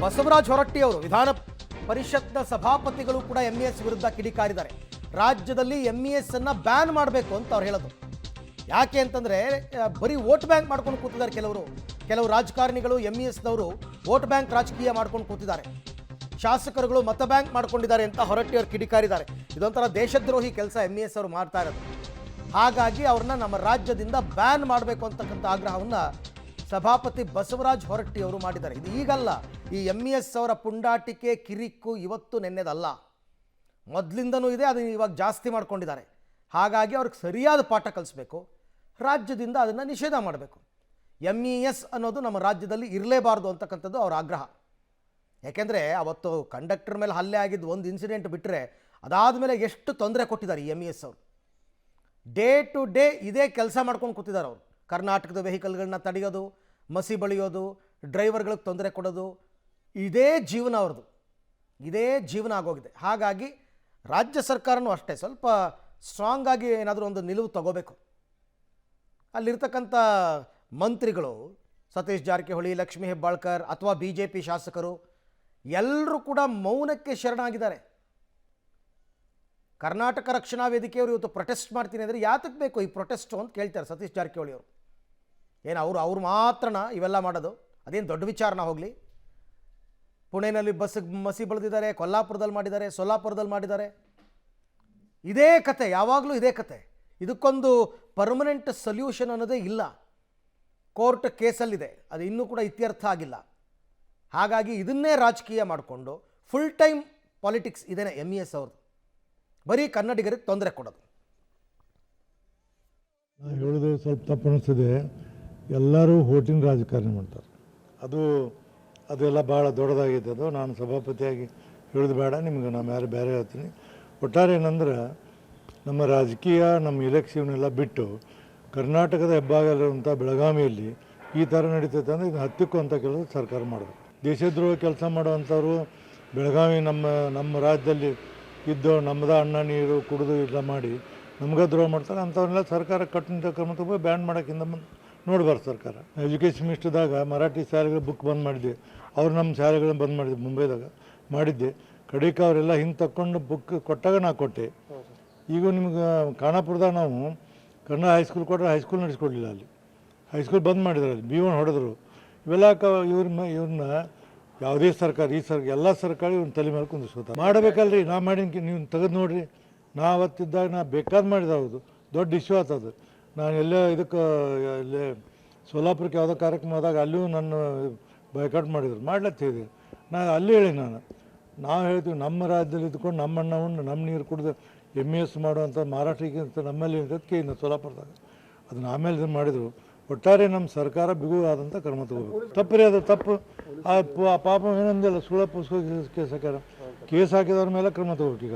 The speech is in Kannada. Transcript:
ಬಸವರಾಜ ಹೊರಟ್ಟಿ ಅವರು ವಿಧಾನ ಪರಿಷತ್ನ ಸಭಾಪತಿಗಳು ಕೂಡ ಎಂಇಎಸ್ ವಿರುದ್ಧ ಕಿಡಿಕಾರಿದ್ದಾರೆ. ರಾಜ್ಯದಲ್ಲಿ ಎಂಇಎಸ್ ಅನ್ನ ಬ್ಯಾನ್ ಮಾಡಬೇಕು ಅಂತ ಅವ್ರು ಹೇಳೋದು. ಯಾಕೆ ಅಂತಂದ್ರೆ ಬರೀ ವೋಟ್ ಬ್ಯಾಂಕ್ ಮಾಡ್ಕೊಂಡು ಕೂತಿದ್ದಾರೆ ಕೆಲವು ರಾಜಕಾರಣಿಗಳು. ಎಂಇಎಸ್ನವರು ವೋಟ್ ಬ್ಯಾಂಕ್ ರಾಜಕೀಯ ಮಾಡ್ಕೊಂಡು ಕೂತಿದ್ದಾರೆ, ಶಾಸಕರುಗಳು ಮತ ಬ್ಯಾಂಕ್ ಮಾಡ್ಕೊಂಡಿದ್ದಾರೆ ಅಂತ ಹೊರಟ್ಟಿ ಅವರು ಕಿಡಿಕಾರಿದ್ದಾರೆ. ಇದೊಂಥರ ದೇಶದ್ರೋಹಿ ಕೆಲಸ ಎಂಇಎಸ್ ಅವರು ಮಾಡ್ತಾ ಇರೋದು. ಹಾಗಾಗಿ ಅವ್ರನ್ನ ನಮ್ಮ ರಾಜ್ಯದಿಂದ ಬ್ಯಾನ್ ಮಾಡಬೇಕು ಅಂತಕ್ಕಂಥ ಆಗ್ರಹವನ್ನು ಸಭಾಪತಿ ಬಸವರಾಜ ಹೊರಟ್ಟಿ ಅವರು ಮಾಡಿದ್ದಾರೆ. ಇದು ಈಗಲ್ಲ, ಈ ಎಂಇಎಸ್ ಅವರ ಪುಂಡಾಟಿಕೆ ಕಿರಿಕು ಇವತ್ತು ನೆನ್ನೆದಲ್ಲ, ಮೊದಲಿಂದನೂ ಇದೆ. ಅದನ್ನು ಇವಾಗ ಜಾಸ್ತಿ ಮಾಡ್ಕೊಂಡಿದ್ದಾರೆ. ಹಾಗಾಗಿ ಅವ್ರಿಗೆ ಸರಿಯಾದ ಪಾಠ ಕಲಿಸ್ಬೇಕು, ರಾಜ್ಯದಿಂದ ಅದನ್ನು ನಿಷೇಧ ಮಾಡಬೇಕು. ಎಂಇಎಸ್ ಅನ್ನೋದು ನಮ್ಮ ರಾಜ್ಯದಲ್ಲಿ ಇರಲೇಬಾರ್ದು ಅಂತಕ್ಕಂಥದ್ದು ಅವರ ಆಗ್ರಹ. ಯಾಕೆಂದರೆ ಅವತ್ತು ಕಂಡಕ್ಟರ್ ಮೇಲೆ ಹಲ್ಲೆ ಆಗಿದ್ದು ಒಂದು ಇನ್ಸಿಡೆಂಟ್ ಬಿಟ್ಟರೆ ಅದಾದಮೇಲೆ ಎಷ್ಟು ತೊಂದರೆ ಕೊಟ್ಟಿದ್ದಾರೆ ಈ ಎಂಇಎಸ್ ಅವರು. ಡೇ ಟು ಡೇ ಇದೇ ಕೆಲಸ ಮಾಡ್ಕೊಂಡು ಕೂತಿದ್ದಾರೆ ಅವರು. ಕರ್ನಾಟಕದ ವೆಹಿಕಲ್ಗಳನ್ನ ತಡೆಯೋದು, ಮಸಿ ಬಳಿಯೋದು, ಡ್ರೈವರ್ಗಳಿಗೆ ತೊಂದರೆ ಕೊಡೋದು, ಇದೇ ಜೀವನ ಅವ್ರದ್ದು, ಇದೇ ಜೀವನ ಆಗೋಗಿದೆ. ಹಾಗಾಗಿ ರಾಜ್ಯ ಸರ್ಕಾರನೂ ಅಷ್ಟೇ ಸ್ವಲ್ಪ ಸ್ಟ್ರಾಂಗ್ ಆಗಿ ಏನಾದರೂ ಒಂದು ನಿಲುವು ತಗೋಬೇಕು. ಅಲ್ಲಿರ್ತಕ್ಕಂಥ ಮಂತ್ರಿಗಳು ಸತೀಶ್ ಜಾರಕಿಹೊಳಿ, ಲಕ್ಷ್ಮೀ ಹೆಬ್ಬಾಳ್ಕರ್ ಅಥವಾ BJP ಶಾಸಕರು ಎಲ್ಲರೂ ಕೂಡ ಮೌನಕ್ಕೆ ಶರಣಾಗಿದ್ದಾರೆ. ಕರ್ನಾಟಕ ರಕ್ಷಣಾ ವೇದಿಕೆಯವರು ಇವತ್ತು ಪ್ರೊಟೆಸ್ಟ್ ಮಾಡ್ತೀನಿ ಅಂದರೆ ಯಾತಕ್ಕೆ ಬೇಕು ಈ ಪ್ರೊಟೆಸ್ಟು ಅಂತ ಕೇಳ್ತಾರೆ ಸತೀಶ್ ಜಾರಕಿಹೊಳಿ ಅವರು. ಏನು ಅವ್ರು ಮಾತ್ರನ ಇವೆಲ್ಲ ಮಾಡೋದು? ಅದೇನು ದೊಡ್ಡ ವಿಚಾರನ ಹೋಗಲಿ. ಪುಣೆಯಲ್ಲಿ ಬಸ್ಸಿಗೆ ಮಸಿ ಬೆಳೆದಿದ್ದಾರೆ, ಕೊಲ್ಲಾಪುರದಲ್ಲಿ ಮಾಡಿದ್ದಾರೆ, ಸೊಲ್ಲಾಪುರದಲ್ಲಿ ಮಾಡಿದ್ದಾರೆ. ಇದೇ ಕತೆ, ಯಾವಾಗಲೂ ಇದೇ ಕತೆ. ಇದಕ್ಕೊಂದು ಪರ್ಮನೆಂಟ್ ಸೊಲ್ಯೂಷನ್ ಅನ್ನೋದೇ ಇಲ್ಲ. ಕೋರ್ಟ್ ಕೇಸಲ್ಲಿದೆ, ಅದು ಇನ್ನೂ ಕೂಡ ಇತ್ಯರ್ಥ ಆಗಿಲ್ಲ. ಹಾಗಾಗಿ ಇದನ್ನೇ ರಾಜಕೀಯ ಮಾಡಿಕೊಂಡು ಫುಲ್ ಟೈಮ್ ಪಾಲಿಟಿಕ್ಸ್ ಇದೇನೆ ಎಂಇಎಸ್ ಅವ್ರದ್ದು. ಬರೀ ಕನ್ನಡಿಗರಿಗೆ ತೊಂದರೆ ಕೊಡೋದು. ನಾನು ಹೇಳೋದು ಸ್ವಲ್ಪ ತಪ್ಪು ಅನಿಸ್ತದೆ. ಎಲ್ಲರೂ ಹೋಟಿನ ರಾಜಕಾರಣ ಮಾಡ್ತಾರೆ, ಅದೆಲ್ಲ ಭಾಳ ದೊಡ್ಡದಾಗಿದೆ. ಅದು ನಾನು ಸಭಾಪತಿಯಾಗಿ ಹೇಳೋದು ಬೇಡ, ನಿಮ್ಗೆ ನಾನು ಬೇರೆ ಹೇಳ್ತೀನಿ. ಒಟ್ಟಾರೆ ಏನಂದ್ರೆ ನಮ್ಮ ರಾಜಕೀಯ, ನಮ್ಮ ಇಲೆಕ್ಷನ್ನೆಲ್ಲ ಬಿಟ್ಟು ಕರ್ನಾಟಕದ ಹೆಬ್ಬಾಗಿಲಿರುವಂಥ ಬೆಳಗಾವಿಯಲ್ಲಿ ಈ ಥರ ನಡೀತೈತೆ ಅಂದರೆ ಇದನ್ನು ಹತ್ತಿಕ್ಕುವಂಥ ಕೆಲಸ ಸರ್ಕಾರ ಮಾಡಬೇಕು. ದೇಶದ್ರೋಹ ಕೆಲಸ ಮಾಡುವಂಥವ್ರು ಬೆಳಗಾವಿ ನಮ್ಮ ರಾಜ್ಯದಲ್ಲಿ ಇದ್ದು ನಮ್ಮದ ಅನ್ನ ನೀರು ಕುಡಿದು ಇಲ್ಲ ಮಾಡಿ ನಮ್ಗೆ ದ್ರೋಹ ಮಾಡ್ತಾರೆ. ಅಂಥವ್ರನ್ನೆಲ್ಲ ಸರ್ಕಾರ ಕಟ್ಟುನಿಟ್ಟಾಗಿ ಕ್ರಮ ತಗೊಂಡು ಬ್ಯಾನ್ ಮಾಡೋಕ್ಕಿಂತ ನೋಡಬಾರ್ದು ಸರ್ಕಾರ. ಎಜುಕೇಷನ್ ಮಿನಿಸ್ಟರ್ದಾಗ ಮರಾಠಿ ಶಾಲೆಗಳು ಬುಕ್ ಬಂದ್ ಮಾಡಿದ್ದೆ, ಅವ್ರು ನಮ್ಮ ಶಾಲೆಗಳನ್ನ ಬಂದ್ ಮಾಡಿದ್ದೆ, ಮುಂಬೈದಾಗ ಮಾಡಿದ್ದೆ. ಕಡೆಗೆ ಅವರೆಲ್ಲ ಹಿಂಗೆ ತಕ್ಕೊಂಡು ಬುಕ್ ಕೊಟ್ಟಾಗ ನಾ ಕೊಟ್ಟೆ. ಈಗ ನಿಮ್ಗೆ ಖಾನಾಪುರದಾಗ ನಾವು ಕನ್ನಡ ಹೈಸ್ಕೂಲ್ ಕೊಟ್ಟರೆ ಹೈಸ್ಕೂಲ್ ನಡೆಸ್ಕೊಡ್ಲಿಲ್ಲ, ಅಲ್ಲಿ ಹೈಸ್ಕೂಲ್ ಬಂದ್ ಮಾಡಿದ್ರು, ಅಲ್ಲಿ B1 ಹೊಡೆದ್ರು. ಇವೆಲ್ಲ ಇವ್ರನ್ನ ಯಾವುದೇ ಸರ್ಕಾರ, ಈ ಎಲ್ಲ ಸರ್ಕಾರ ಇವ್ನ ತಲೆ ಮೇಲೆ ಕುಂದಿಸ್ಕೋತಾರೆ. ಮಾಡಬೇಕಲ್ರಿ, ನಾ ಮಾಡಿ ನೀವು ತೆಗೆದು ನೋಡಿರಿ. ನಾ ಅವತ್ತಿದ್ದಾಗ ನಾ ಬೇಕಾದ್ ಮಾಡಿದೆ, ಹೌದು ದೊಡ್ಡ ಇಶ್ಯೂ ಆಗ್ತದೆ. ನಾನು ಎಲ್ಲೇ ಇಲ್ಲೇ ಸೋಲಾಪುರಕ್ಕೆ ಯಾವುದೋ ಕಾರ್ಯಕ್ರಮ ಆದಾಗ ಅಲ್ಲಿಯೂ ನನ್ನ ಬೈಕಾಟ್ ಮಾಡಿದ್ರು, ಮಾಡ್ಲತ್ತಿದೆ. ನಾನು ಅಲ್ಲಿ ಹೇಳಿ ನಾವು ಹೇಳ್ತೀವಿ ನಮ್ಮ ರಾಜ್ಯದಲ್ಲಿ ಇದ್ಕೊಂಡು ನಮ್ಮ ಅಣ್ಣ ಉಂಡು ನಮ್ಮ ನೀರು ಕುಡಿದು ಎಂಇಎಸ್ ಮಾಡುವಂಥ ಮರಾಠಿಗಿಂತ ನಮ್ಮಲ್ಲಿ ಇರೋದಕ್ಕೆ ಇನ್ನು ಸೋಲಾಪುರದಾಗ ಅದನ್ನು ಆಮೇಲೆ ಇದನ್ನು ಮಾಡಿದರು. ಒಟ್ಟಾರೆ ನಮ್ಮ ಸರ್ಕಾರ ಬಿಗು ಆದಂಥ ಕ್ರಮ ತಗೋಬೇಕು. ತಪ್ಪು ಅದು ತಪ್ಪು. ಆ ಪಾಪ ಏನಂದಿಲ್ಲ, ಸುಳ್ಳ ಪುಸ್ತಕ ಕೇಸ್ ಹಾಕಿದವ್ರ ಮೇಲೆ ಕ್ರಮ ತಗೋಬೇಕು. ಈಗ